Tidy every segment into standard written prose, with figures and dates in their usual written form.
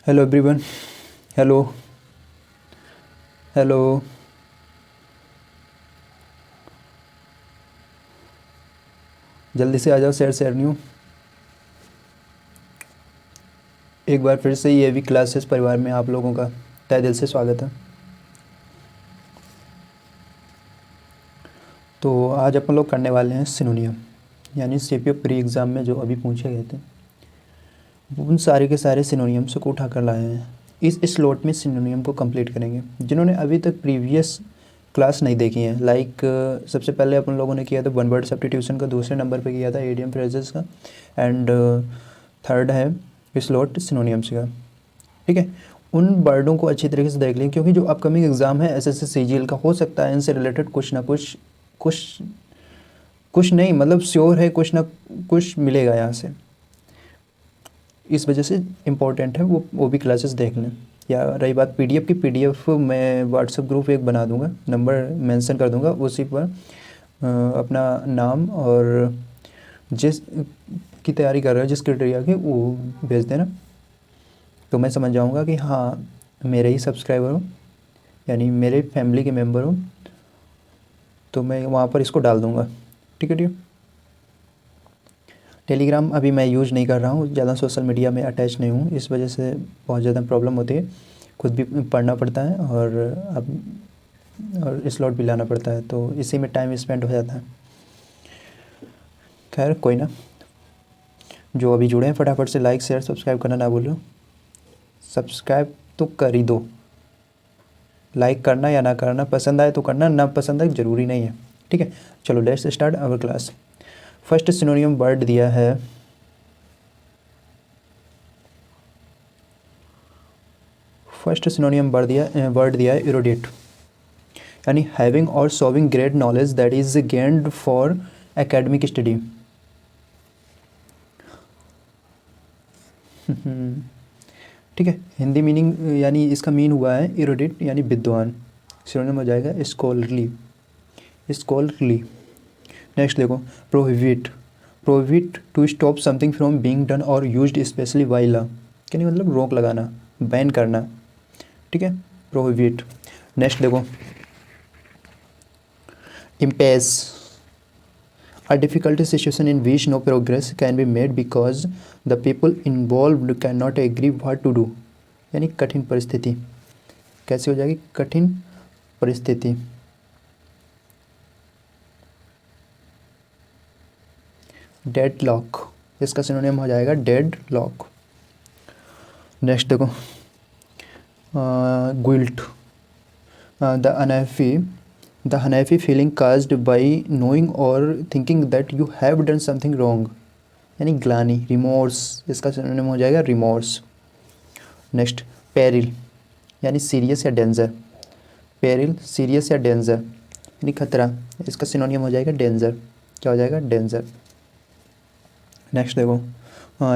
Hello everyone. Hello hello. जल्दी से आ जाओ, शेयर न्यू। एक बार फिर से ये भी क्लासेस परिवार में आप लोगों का तहे दिल से स्वागत है। तो आज अपन लोग करने वाले हैं सिनोनियम, यानी सीपीओ प्री एग्ज़ाम में जो अभी पूछे गए थे उन सारे के सारे सिनोनियम्स को उठा कर लाए हैं। इस स्लॉट में सिनोनियम को कंप्लीट करेंगे। जिन्होंने अभी तक प्रीवियस क्लास नहीं देखी है, लाइक सबसे पहले अपन लोगों ने किया था वन वर्ड सब्स्टिट्यूशन का, दूसरे नंबर पे किया था एडियम फ्रेजेस का, एंड थर्ड है स्लॉट सिनोनियम्स का। ठीक है, उन वर्डों को अच्छी तरीके से देख लें, क्योंकि जो अपकमिंग एग्ज़ाम है एसएससी सीजीएल का, हो सकता है इनसे रिलेटेड कुछ ना कुछ कुछ कुछ नहीं, मतलब श्योर है कुछ ना कुछ मिलेगा यहाँ से। इस वजह से इम्पोर्टेंट है वो भी क्लासेस देख लें। या रही बात पीडीएफ की, पीडीएफ मैं व्हाट्सएप ग्रुप एक बना दूंगा, नंबर मेंशन कर दूंगा, उसी पर अपना नाम और जिस की तैयारी कर रहे हो, जिस क्राइटेरिया की, वो भेज देना, तो मैं समझ जाऊंगा कि हाँ मेरे ही सब्सक्राइबर हो, यानी मेरे फैमिली के मेम्बर हो, तो मैं वहाँ पर इसको डाल दूँगा। ठीक है ठीक। टेलीग्राम अभी मैं यूज़ नहीं कर रहा हूँ, ज़्यादा सोशल मीडिया में अटैच नहीं हूँ, इस वजह से बहुत ज़्यादा प्रॉब्लम होती है, खुद भी पढ़ना पड़ता है और स्लॉट भी लाना पड़ता है, तो इसी में टाइम स्पेंड हो जाता है। खैर कोई ना, जो अभी जुड़े हैं फटाफट से लाइक शेयर सब्सक्राइब करना ना भूलो। सब्सक्राइब तो कर ही दो, लाइक करना या ना करना, पसंद आए तो करना, ना पसंद आए ज़रूरी नहीं है। ठीक है, चलो let's start our class. First synonym word दिया है वर्ड दिया है इरोडेट, यानी हैविंग और showing great knowledge that is gained for academic study. ठीक है, हिंदी मीनिंग यानी इसका मीन हुआ है इरोडेट यानी विद्वान, सिनोनिम हो जाएगा स्कॉलरली। नेक्स्ट देखो, prohibit. Prohibit to stop something from being done और यूज्ड स्पेशली बाय लॉ, यानी मतलब रोक लगाना, बैन करना। ठीक है, प्रोहिबिट। नेक्स्ट देखो, इम्पेस, a difficult situation in which no progress can be made because the people involved cannot agree what to do, यानी कठिन परिस्थिति। कैसे हो जाएगी कठिन परिस्थिति? डेड लॉक, इसका सिनोनिम हो जाएगा डेड लॉक। नेक्स्ट देखो, guilt, the unhappy feeling caused by knowing और thinking that you have done something wrong, यानी ग्लानी, रिमोर्स, इसका सिनोनिम हो जाएगा रिमोर्स। नेक्स्ट, पेरिल, यानी सीरियस या डेंजर। पेरिल सीरियस या डेंजर यानी खतरा, इसका सिनोनिम हो जाएगा डेंजर। क्या हो जाएगा? डेंजर। नेक्स्ट देखो,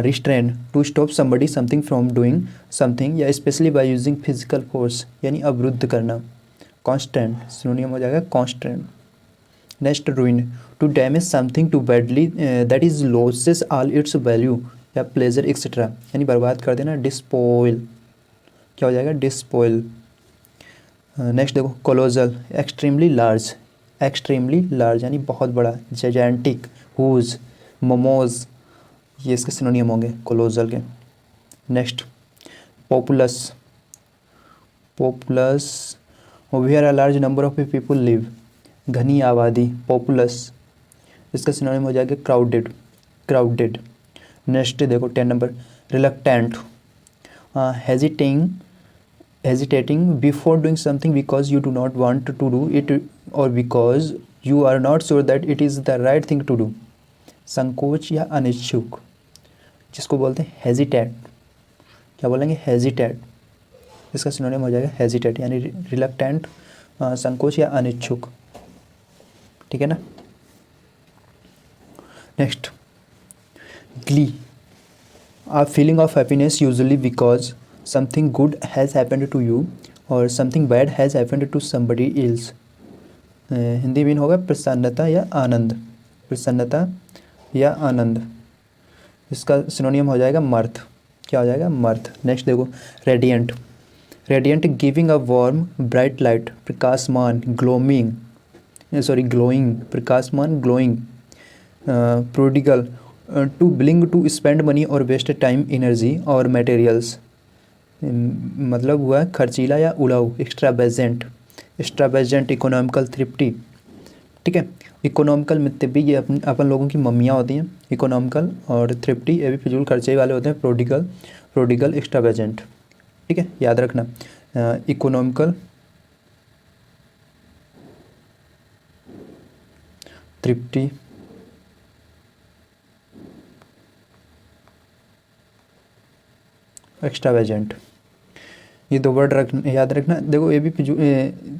restrain, to stop somebody something from doing something या specially by using physical force, यानी अवरुद्ध करना। कॉन्स्टेंट, सिनोनिम हो जाएगा constant. Next, ruin, to damage something too badly that is loses all its value या pleasure etcetera, यानी बर्बाद कर देना, डिस्पोइल। क्या हो जाएगा? डिस्पोइल। नेक्स्ट देखो, colossal, extremely large, extremely large यानी बहुत बड़ा, जेजेंटिक, हुज, मोमोज, ये इसके सिनोनियम होंगे कोलोजल के। Next, populous, populous where a large number of people live, घनी आबादी, पॉपुलस, इसका सिनोनिम हो जाएगा क्राउडेड, क्राउडेड। नेक्स्ट देखो 10 number, reluctant, hesitating before doing something because you do not want to do it or because you are not sure that it is the right thing to do, संकोच या अनिच्छुक, जिसको बोलते हैं hesitate. क्या बोलेंगे? Hesitate, इसका synonym हो जाएगा हेजिटेट, यानी रिलक्टेंट, संकोच या अनिच्छुक। ठीक है ना? Next, Glee, a feeling of happiness usually because something good has happened to you or something bad has happened to somebody else। Hindi mean होगा प्रसन्नता या आनंद, प्रसन्नता या आनंद, इसका सिनोनियम हो जाएगा मर्थ। क्या हो जाएगा, मर्थ। नेक्स्ट देखो radiant, radiant giving a warm bright light, प्रकाशमान, ग्लोइंग, प्रकाशमान, glowing, prodigal, to bling, to spend money और वेस्ट टाइम, एनर्जी और मटेरियल्स, मतलब हुआ है खर्चीला या उड़ाऊ, एक्स्ट्रावेजेंट, एक्स्ट्रावेजेंट, इकोनॉमिकल, थ्रिफ्टी, ठीक है। इकोनॉमिकल में भी ये अपन लोगों की मम्मियाँ होती हैं, इकोनॉमिकल, और थ्रिफ्टी ये भी फिजूल खर्चे वाले होते हैं, प्रोडिगल, प्रोडिगल, एक्स्ट्रावेजेंट, ठीक है, याद रखना। इकोनॉमिकल, थ्रिफ्टी, एक्स्ट्रावेजेंट, ये दो वर्ड याद रखना। देखो ये भी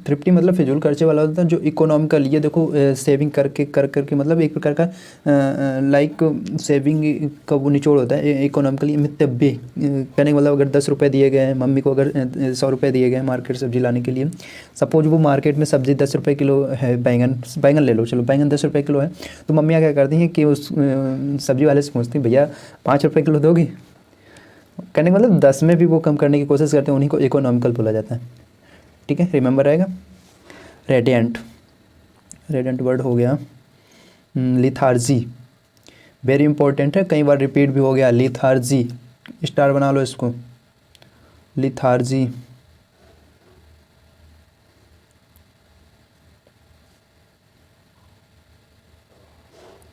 थ्रिफ्टी मतलब फिजूल खर्चे वाला होता है। जो इकोनॉमिकल, ये देखो सेविंग करके करके मतलब एक प्रकार का लाइक सेविंग का वो निचोड़ होता है। इकोनॉमिकली मितव्य कहने का मतलब अगर 10 रुपये दिए गए हैं मम्मी को, अगर 100 रुपये दिए गए हैं मार्केट सब्जी लाने के लिए, सपोज वो मार्केट में सब्जी 10 रुपये किलो है, बैंगन ले लो, चलो बैंगन 10 रुपये किलो है, तो मम्मियाँ क्या करती हैं कि उस सब्जी वाले से पूछती हैं भैया 5 रुपये किलो दोगी, कहने का मतलब 10 में भी वो कम करने की कोशिश करते हैं, उन्हीं को इकोनॉमिकल बोला जाता है, ठीक है, रिमेंबर रहेगा। रेडियंट, रेडियंट वर्ड हो गया। लिथार्जी, वेरी इंपॉर्टेंट है, कई बार रिपीट भी हो गया, लिथार्जी, स्टार बना लो इसको, लिथार्जी,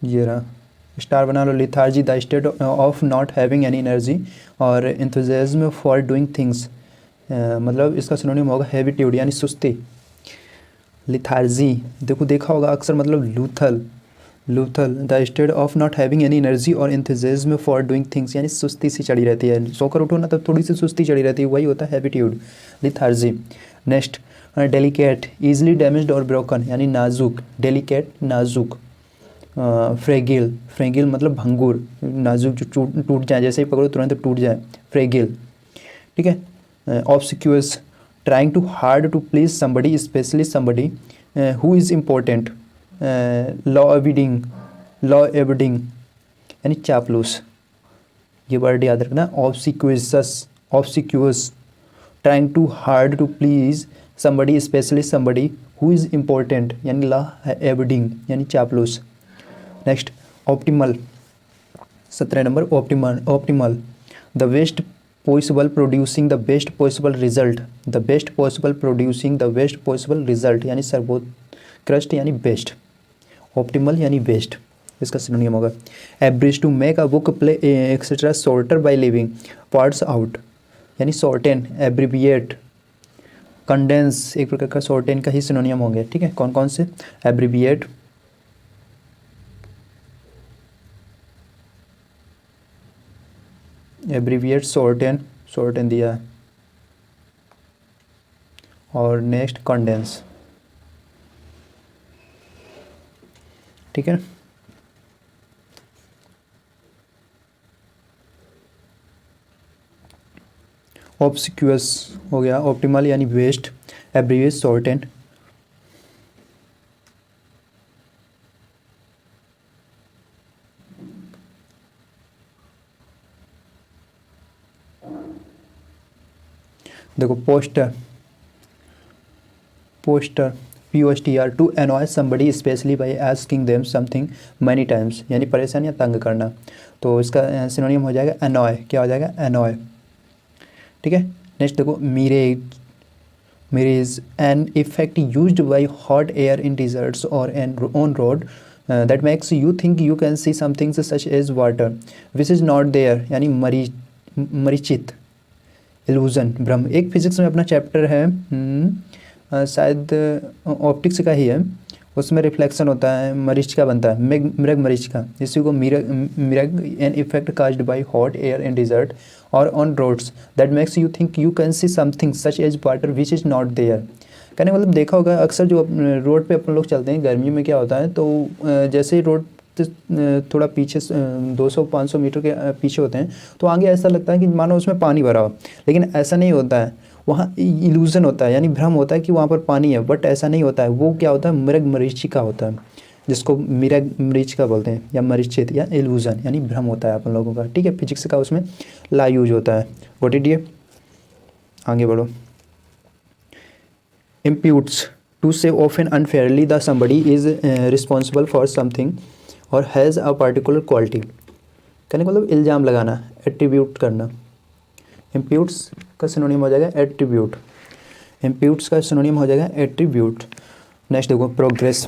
ये रहा, स्टार बना लो, lethargy, the state of not having any energy और एंथुजियाज्म फॉर डूइंग थिंग्स, मतलब इसका सिनोनिम होगा हैबिट्यूड यानी सुस्ती। लिथार्जी देखो देखा होगा अक्सर, मतलब लूथल, लूथल, the state of not having any energy और एंथुजियाज्म फॉर डूइंग थिंग्स, यानी सुस्ती सी चढ़ी रहती है, सोकर उठो ना तब थोड़ी सी सुस्ती चढ़ी रहती है, वही होता है habitude, lethargy. Next delicate, easily damaged और ब्रोकन, यानी नाजुक, डेलिकेट नाजुक। फ्रेगिल, फ्रेगिल मतलब भंगुर, नाजुक जो टूट जाए, जैसे ही पकड़ो तुरंत टूट जाए, फ्रेगिल, ठीक है। Obsequious, trying too hard to please somebody, specially somebody who is important, लॉ एविडिंग यानी चापलूस, ये वर्ड याद रखना। Obsequious, obsequious, trying too hard to please somebody, specially somebody who is important यानी लॉ एविडिंग यानी चापलूस। Next optimal, 17 number, optimal, optimal, the best possible producing the best possible result, the best possible producing the best possible result यानी सर्वोत्कृष्ट यानी best, optimal यानी best, इसका सिनोनिम होगा। Abridge, to make a book play etcetera shorter by leaving parts out यानी shorten, abbreviate, condense, एक प्रकार का शॉर्टेन का ही सिनोनिम होंगे, ठीक है। कौन कौन से, एब्रीविएट, एब्रीविएट, शॉर्टेन, शॉर्टेन दिया, और नेक्स्ट कंडेंस, ठीक है। ऑब्सिक्यूअस हो गया, ऑप्टिमल यानी बेस्ट, एब्रीविएट, शॉर्टेन, देखो poster, poster, POSTR, to annoy somebody specially by asking them something many times यानी परेशान या तंग करना, तो इसका सिनोनिम हो जाएगा अनॉय, क्या हो जाएगा, अनॉय, ठीक है। नेक्स्ट देखो mirage, mirage, an effect used by hot air in deserts और an on road that makes you think you can see something such as water which is not there यानी मरीचित, इल्यूजन, भ्रम। एक फिजिक्स में अपना chapter है, शायद optics का ही है, उसमें रिफ्लेक्शन होता है, मरीचिका बनता है, मृग मरीचिका, इसी को mirage an effect caused by hot air in desert और on roads that makes you think you can see something such as water which is not there. कहने का मतलब देखा होगा अक्सर जो रोड पे अपन लोग चलते हैं गर्मी में क्या होता है, तो जैसे ही रोड थोड़ा पीछे 200-500 मीटर के पीछे होते हैं तो आगे ऐसा लगता है कि मानो उसमें पानी भरा हो, लेकिन ऐसा नहीं होता है, वहाँ इल्यूजन होता है यानी भ्रम होता है कि वहाँ पर पानी है, बट ऐसा नहीं होता है, वो क्या होता है, मृग मरीचिका होता है, जिसको मिर्च का बोलते हैं, या मरीचित, या इल्यूजन यानी भ्रम होता है अपन लोगों का, ठीक है। फिजिक्स का उसमें ला यूज होता है। व्हाट इट ये, आगे बढ़ो। इम्प्यूट्स, टू से often unfairly the somebody is responsible for something और हैज़ अ पर्टिकुलर क्वालिटी, कहने का मतलब इल्ज़ाम लगाना, एट्रीब्यूट करना। इम्प्यूट्स का सिनोनिम हो जाएगा एट्रीब्यूट, इम्प्यूट्स का सिनोनिम हो जाएगा एट्रीब्यूट। नेक्स्ट देखो, progress,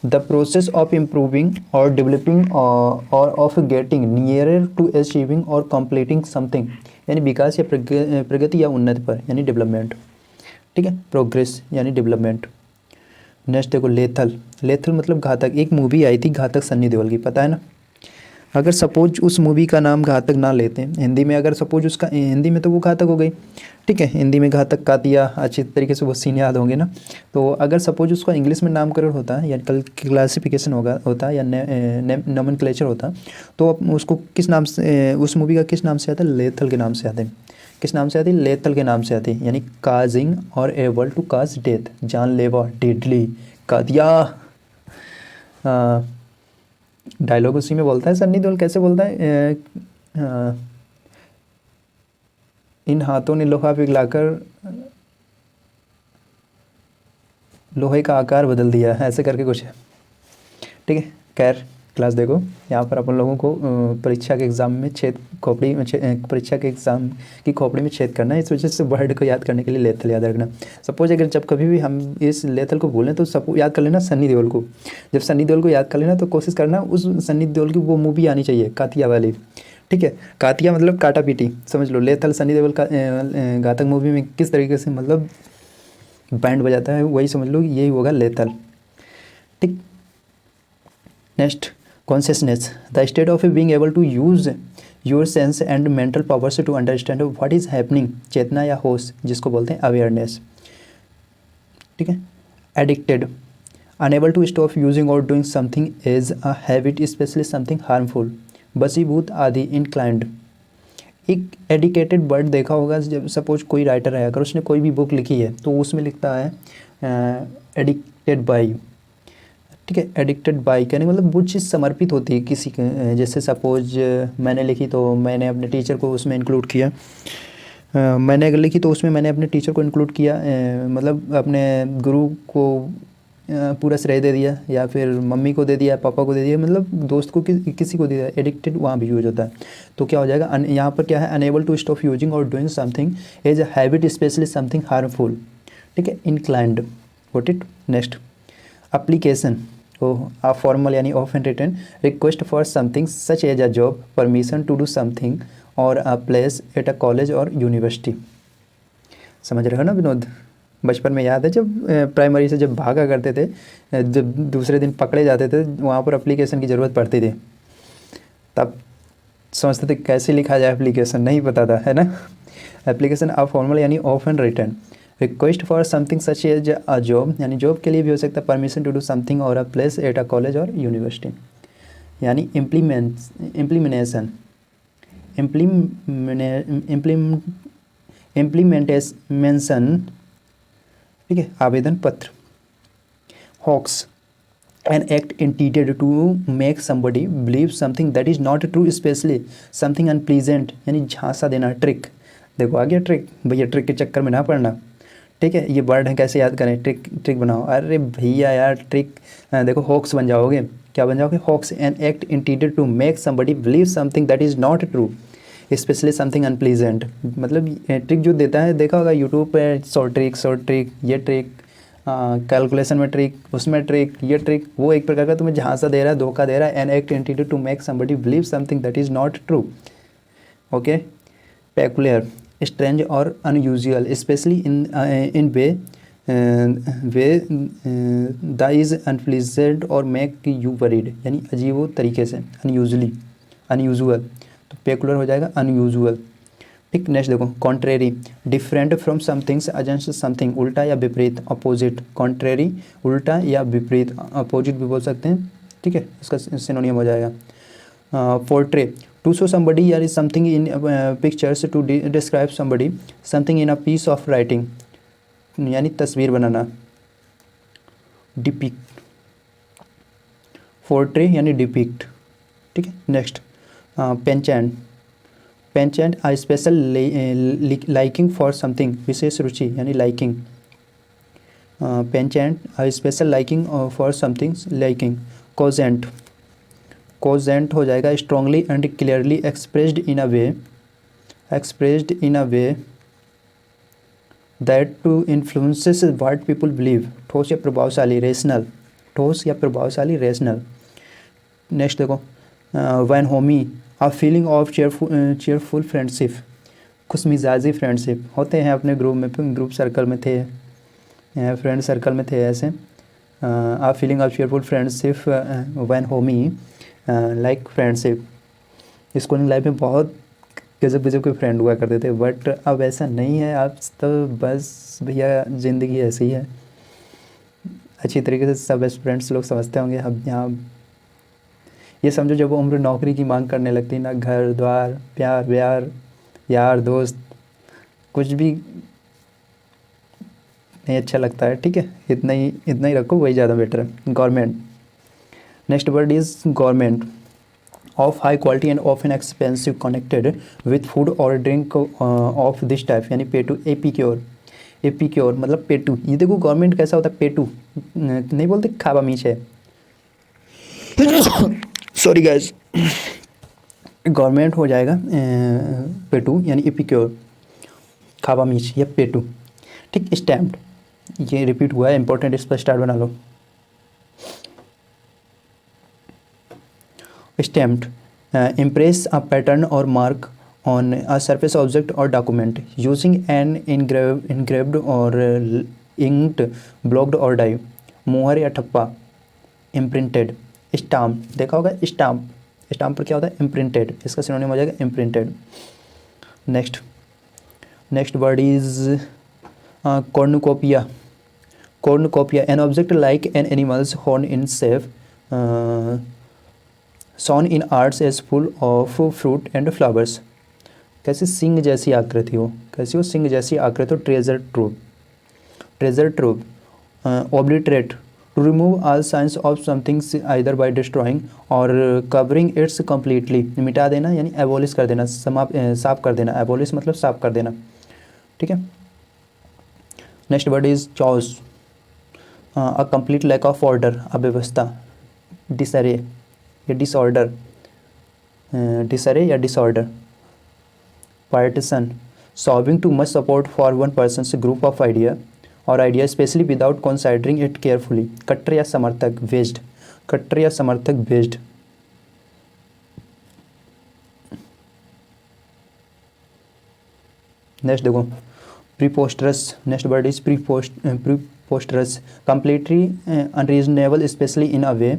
the process of improving और डेवलपिंग और of getting nearer to achieving और कंप्लीटिंग समथिंग, यानी विकास या प्रगति या उन्नति पर, यानी डेवलपमेंट, ठीक है। प्रोग्रेस यानी डेवलपमेंट। नेक्स्ट देखो, लेथल, लेथल मतलब घातक। एक मूवी आई थी घातक, सन्नी देओल की, पता है ना। अगर सपोज उस मूवी का नाम घातक ना लेते हैं हिंदी में, अगर सपोज उसका हिंदी में, तो वो घातक हो गई, ठीक है। हिंदी में घातक, कातिया, अच्छी तरीके से वो सीन याद होंगे ना। तो अगर सपोज उसका इंग्लिश में नामकरण होता है या क्लासिफिकेशन होता या नोमेनक्लेचर होता, तो उसको किस नाम से, उस मूवी का किस नाम से आता है, लेथल के नाम से आते हैं। किस नाम से आती है, लेथल के नाम से आती है, यानी काजिंग और एबल टू काज डेथ, जानलेवा, डेडली, कातिया। डायलॉग उसी में बोलता है सन्नी देओल, कैसे बोलता है, इन हाथों ने लोहा पिघलाकर लोहे का आकार बदल दिया, ऐसे करके कुछ है, ठीक है। खैर क्लास देखो, यहाँ पर अपन लोगों को परीक्षा के एग्ज़ाम में छेद खोपड़ी में परीक्षा के एग्ज़ाम की खोपड़ी में छेद करना है। इस वजह से वर्ड को याद करने के लिए लेथल याद रखना। सपोज अगर जब कभी भी हम इस लेथल को बोलें तो सब याद कर लेना सन्नी देओल को। जब सन्नी देओल को याद कर लेना तो कोशिश करना उस सन्नी देओल की वो मूवी आनी चाहिए, कातिया वाली, ठीक है। कातिया मतलब काटा पीटी, समझ लो। लेथल सन्नी देओल का घातक मूवी में किस तरीके से मतलब बैंड बजाता है, वही समझ लो, यही होगा लेथल, ठीक। Next, consciousness, the state of being able to use your sense and mental powers to understand what is happening, चेतना या होश, जिसको बोलते हैं अवेयरनेस, ठीक है। Addicted, unable to stop using और doing something as a habit specially something harmful, बसीभूत आदि, इंक्लाइंड। एक एडिकेटेड वर्ड देखा होगा, जब सपोज कोई राइटर है अगर उसने कोई भी बुक लिखी है तो उसमें लिखता है एडिक्टेड बाई, ठीक है। एडिक्टेड बाई कहने का मतलब वो चीज़ समर्पित होती है किसी के, जैसे सपोज मैंने लिखी तो मैंने अपने टीचर को उसमें इंक्लूड किया, मैंने अगर लिखी तो उसमें मैंने अपने टीचर को इंक्लूड किया, मतलब अपने गुरु को पूरा श्रेय दे दिया, या फिर मम्मी को दे दिया, पापा को दे दिया, मतलब दोस्त को किसी को दे दिया। एडिक्टेड वहाँ भी यूज होता है। तो क्या हो जाएगा, यहाँ पर क्या है, अनेबल टू स्टॉप यूजिंग और doing something as a habit specially something harmful, ठीक है। Inclined, what it. Next, application, a formal यानी often written request for something such as a job, permission to do something or a place at a college or university। समझ रहे हो ना विनोद। बचपन में याद है जब प्राइमरी से जब भागा करते थे, जब दूसरे दिन पकड़े जाते थे, वहाँ पर एप्लीकेशन की ज़रूरत पड़ती थी, तब सोचते थे कैसे लिखा जाए एप्लीकेशन, नहीं पता था, है ना। एप्लीकेशन आ फॉर्मल यानी often return, request for something such as a job, यानी जॉब के लिए भी हो सकता है, परमिशन टू डू समथिंग और a place at a college और यूनिवर्सिटी, यानी इम्प्लीमेंटेशन, इम्प्लीमेंटेशन, ठीक है। आवेदन पत्र। Hoax, an act intended to make somebody believe something that is not true specially something unpleasant, यानी झांसा देना, ट्रिक। देखो आ गया ट्रिक, भैया ट्रिक के चक्कर में ना पड़ना, ठीक है। ये वर्ड है, कैसे याद करें, ट्रिक, ट्रिक बनाओ, अरे भैया यार ट्रिक, देखो हॉक्स बन जाओगे, क्या बन जाओगे, hoax, an act intended to make somebody believe something that is not true specially something unpleasant, मतलब ट्रिक जो देता है, देखा होगा यूट्यूब पे, शॉर्ट ट्रिक, ये ट्रिक, कैलकुलेशन में ट्रिक, उसमें ट्रिक, ये ट्रिक, वो एक प्रकार का तुम्हें झांसा दे रहा है, धोखा दे रहा है। An act intended to make somebody believe something that is not true, okay. Peculiar, strange और unusual specially in way the is unpleasant और मेक यू वरीड, यानी अजीब तरीके से, अनयूजुअल, तो पेकुलर हो जाएगा अनयूजुअल, ठीक। नेक्स्ट देखो, contrary, different from somethings against something, उल्टा या विपरीत, अपोजिट। कॉन्ट्रेरी उल्टा या विपरीत, अपोजिट भी बोल सकते हैं, ठीक है, इसका सिनोनियम हो जाएगा। Portray, to show somebody or something in pictures, to describe somebody something in a piece of writing, यानी तस्वीर बनाना। डिपिक्ट, पोर्ट्रे यानी डिपिक्ट, ठीक है। Next penchant, penchant a special liking for something, विशेष रुचि यानी liking. Penchant a special liking for something liking. Cogent, cogent हो जाएगा strongly and clearly expressed in a way, expressed in a way that to influences what people believe, ठोस या प्रभावशाली, rational, ठोस या प्रभावशाली, रेशनल। नेक्स्ट देखो bonhomie, a feeling of cheerful friendship, खुश मिजाजी फ्रेंडशिप। होते हैं अपने ग्रुप में, ग्रुप सर्कल में थे, फ्रेंड सर्कल में थे ऐसे। A feeling of cheerful friendship bonhomie like friendship. Schooling life में बहुत गजब गजब के फ्रेंड हुआ करते थे, बट अब ऐसा नहीं है। अब तो बस भैया ज़िंदगी ऐसी ही है। अच्छी तरीके से सब बेस्ट फ्रेंड्स लोग समझते होंगे। अब यहाँ ये समझो जब वो उम्र नौकरी की मांग करने लगती, ना घर द्वार, प्यार व्यार, यार दोस्त, कुछ भी नहीं अच्छा लगता है, ठीक है। इतना ही रखो, वही ज़्यादा बेटर है। Government, next word is government. Of high quality end of an expensive connected with food और ड्रिंक ऑफ दिस टाइप, यानी पेटू, एपीक्योर, एपीक्योर मतलब पेटू। ये देखो गवर्नमेंट कैसा होता है, पेटू नहीं बोलते, खावा मीच है। सॉरी गाइस, गवर्नमेंट हो जाएगा पेटू यानी एपीक्योर, खावा मीच या पेटू, ठीक। स्टैम्प्ड, ये रिपीट हुआ है, इंपॉर्टेंट, इस पर स्टार बना लो। Stamped, impress a pattern or mark on a surface object or document using an engraved or inked, blocked or die। मुहर या ठप्पा, imprinted। स्टाम्प, देखा होगा स्टाम्प, स्टाम्प पर क्या होता है, imprinted, इसका सिनोनिम हो जाएगा imprinted। Next word is cornucopia, cornucopia, an object like an animal's horn in shape, shown in arts as full of fruit and flowers। कैसे, सिंग जैसी आकृति हो, कैसी हो, सिंग जैसी आकृति हो। Treasure trove, treasure trove. Obliterate, to remove all signs of something either by destroying और कवरिंग इट्स कम्प्लीटली, मिटा देना यानी एबोलिश कर देना, साफ कर देना। एबोलिश मतलब साफ कर देना, ठीक है। Next word is chaos, a complete lack of order, अव्यवस्था। डिसअरे या डिसऑर्डर, डिसअरे या disorder. Partition, solving too much support for one person's group of idea और idea specially without considering it carefully. कट्टर या समर्थक, वेज्ड, कट्टर या समर्थक, वेज्ड। नेक्स्ट देखो preposterous, next word is preposterous, completely unreasonable specially in a way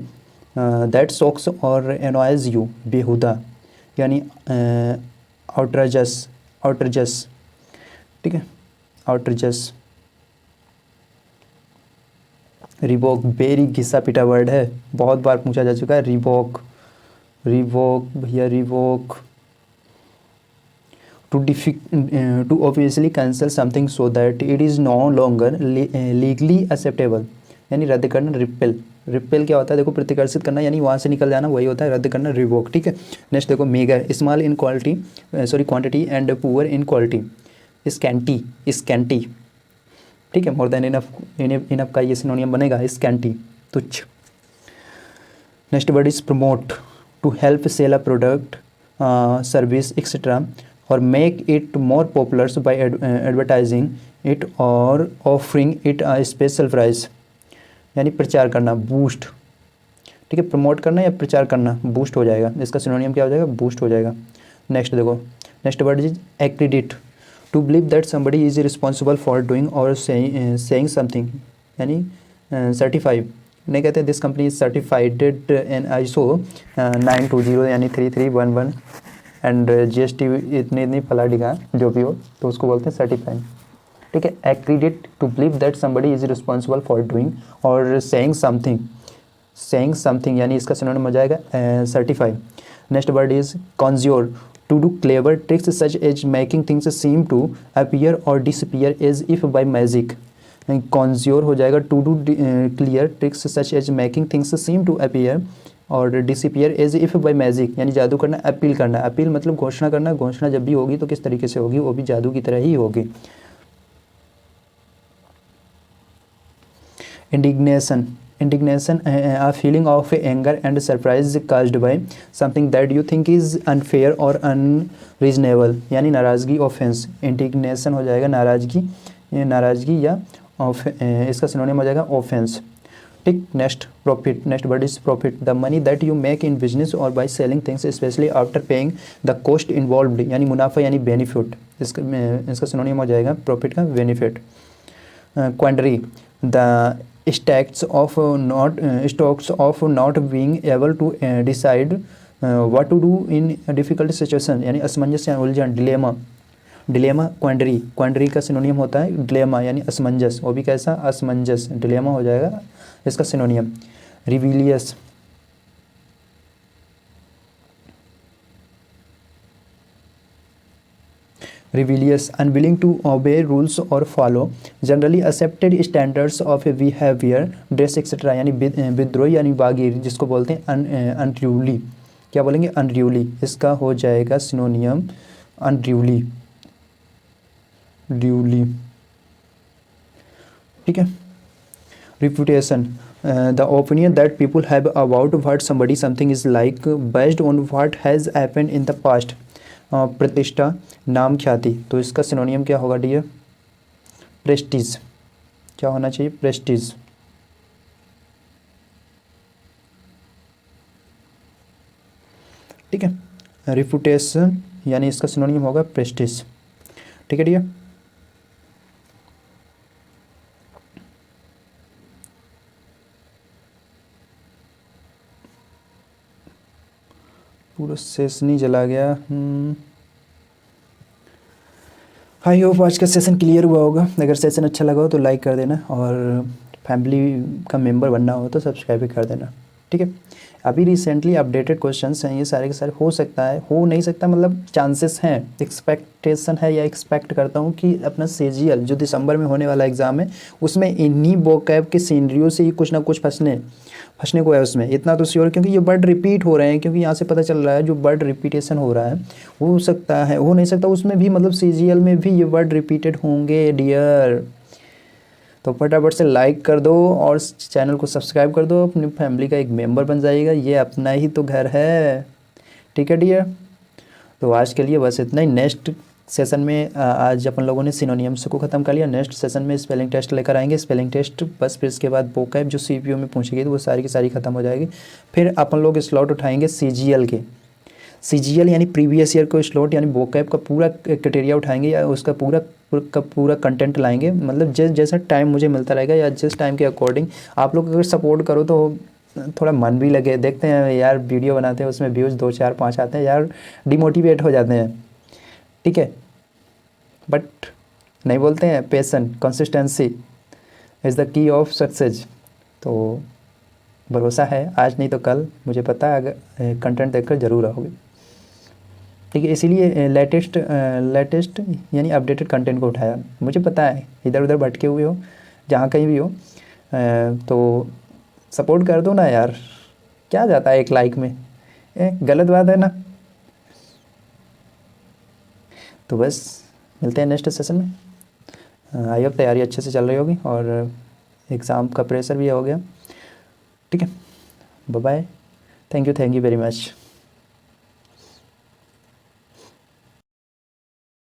that shocks और एनॉयज यू, बेहुदा यानी आउटरजस, आउटरजस, ठीक है, आउटरजस। रिवोक, वेरी घिसा पिटा वर्ड है, बहुत बार पूछा जा चुका है। रिवोक, रिवोक भैया, revoke. To obviously cancel something so that it is no longer legally acceptable, यानी रद्द करना। रिपेल, रिपेल क्या होता है, देखो प्रतिकर्षित करना यानी वहाँ से निकल जाना, वही होता है रद्द करना, रिवोक, ठीक है। नेक्स्ट देखो megger, small in quality, sorry quantity and poor in quality. Scanty, scanty, ठीक है। मोर देन इनफ, इनफ का ये सिनोनियम बनेगा स्कैंटी, तुच्छ। Next word is promote, to help sell a product, service etcetera और make it more popular by advertising it और offering it a special price, यानी प्रचार करना। बूस्ट, ठीक है, प्रमोट करना या प्रचार करना, बूस्ट हो जाएगा। इसका सिनोनियम क्या हो जाएगा, बूस्ट हो जाएगा। नेक्स्ट देखो, next word is accredit, to believe that somebody is responsible for doing और सेइंग समथिंग, यानी सर्टिफाई, नहीं कहते this company is certified in ISO 920 यानी 3311 एंड GST इतनी फला डिगा जो भी हो, तो उसको बोलते हैं सर्टिफाइड, ठीक है। Accredit, to believe that somebody is responsible for doing और सेइंग समथिंग, सेइंग समथिंग यानी इसका सिनोनिम हो जाएगा certify. Next word is conjure, to do clever tricks such as making things seem to appear और disappear as if by magic. Conjure हो जाएगा to do clear tricks such as making things seem to appear और disappear as if by magic यानी जादू करना, appeal करना, appeal मतलब घोषणा करना, घोषणा जब भी होगी तो किस तरीके से होगी, वो भी जादू की तरह ही होगी। Indignation, a feeling of anger and surprise caused by something that you think is unfair or unreasonable, यानी नाराज़गी, ऑफेंस। इंडिग्नेशन हो जाएगा नाराज़गी, नाराज़गी या इसका सिनोनिम हो जाएगा ऑफेंस। ठीक, next profit, next word is profit, the money that you make in business और by selling things specially after paying the cost involved, यानी मुनाफा यानी बेनिफिट। इसका सिनोनिम हो जाएगा प्रॉफिट का benefit. Quandary, the stacks of not being able to decide what to do in a difficult situation, यानी असमंजस या उलझन, डिलेमा। डिलेमा क्वांडरी, क्वांडरी का सिनोनियम होता है डिलेमा यानी असमंजस, वो भी कैसा, असमंजस, डिलेमा हो जाएगा इसका सिनोनियम। रिविलियस, rebellious, unwilling to obey rules or follow generally accepted standards of behavior, dress etc, यानी विद्रोही यानी बागीर, जिसको बोलते हैं अनरूली। क्या बोलेंगे, अनरूली। इसका हो जाएगा सिनोनियम अनरूली, ड्यूली। ठीक है। reputation, the opinion that people have about what somebody something is like based on what has happened in the past। प्रतिष्ठा, नाम, ख्याति, तो इसका सिनोनियम क्या होगा डियर, प्रेस्टीज। क्या होना चाहिए, प्रेस्टीज। ठीक है। रिपुटेशन यानी इसका सिनोनियम होगा प्रेस्टीज। ठीक है डियर। पूरा सेशन ही जला गया। आई होप आज का सेशन क्लियर हुआ होगा। अगर सेशन अच्छा लगा हो तो लाइक कर देना, और फैमिली का मेंबर बनना हो तो सब्सक्राइब भी कर देना। ठीक है। अभी रिसेंटली अपडेटेड क्वेश्चंस हैं ये सारे के सारे, हो सकता है, हो नहीं सकता, मतलब चांसेस हैं, एक्सपेक्टेशन है या एक्सपेक्ट करता हूँ कि अपना सीजीएल जो दिसंबर में होने वाला एग्ज़ाम है उसमें इन्हीं वोकैब के सीनरियो से ही कुछ ना कुछ फंसने को है उसमें, इतना तो श्योर, क्योंकि ये वर्ड रिपीट हो रहे हैं, क्योंकि यहाँ से पता चल रहा है जो वर्ड रिपीटेशन हो रहा है हो सकता है, हो नहीं सकता उसमें भी, मतलब सीजीएल में भी ये वर्ड रिपीटेड होंगे डियर। तो फटाफट से लाइक कर दो और चैनल को सब्सक्राइब कर दो, अपनी फैमिली का एक मेंबर बन जाइएगा, ये अपना ही तो घर है। ठीक है डियर। तो आज के लिए बस इतना ही। नेक्स्ट सेशन में आज अपन लोगों ने सिनोनियम्स को ख़त्म कर लिया। नेक्स्ट सेशन में स्पेलिंग टेस्ट लेकर आएंगे, स्पेलिंग टेस्ट बस, फिर इसके बाद वोकैब जो सीपीयू में पूछी गई तो वो सारी की सारी ख़त्म हो जाएगी। फिर अपन लोग स्लॉट उठाएंगे सीजीएल के, सीजीएल यानी प्रीवियस ईयर को स्लॉट, यानी वोकैब का पूरा क्राइटेरिया उठाएंगे या उसका पूरा कंटेंट लाएंगे, मतलब जैसा टाइम मुझे मिलता रहेगा या जिस टाइम के अकॉर्डिंग आप लोग अगर सपोर्ट करो तो थोड़ा मन भी लगे। देखते हैं यार वीडियो बनाते हैं उसमें व्यूज़ 2 4 5 आते हैं यार, डिमोटिवेट हो जाते हैं। ठीक है, बट नहीं बोलते हैं patience, consistency is the key of success. तो भरोसा है आज नहीं तो कल, मुझे पता है अगर कंटेंट देखकर ज़रूर आओगे। ठीक है, इसीलिए लेटेस्ट यानी अपडेटेड कंटेंट को उठाया। मुझे पता है इधर उधर भटके हुए हो, जहाँ कहीं भी हो, तो सपोर्ट कर दो ना यार, क्या जाता है एक लाइक में, गलत बात है ना। तो बस मिलते हैं नेक्स्ट सेशन में। आई होप तैयारी अच्छे से चल रही होगी और एग्ज़ाम का प्रेशर भी हो गया। ठीक है, bye bye, thank you very much.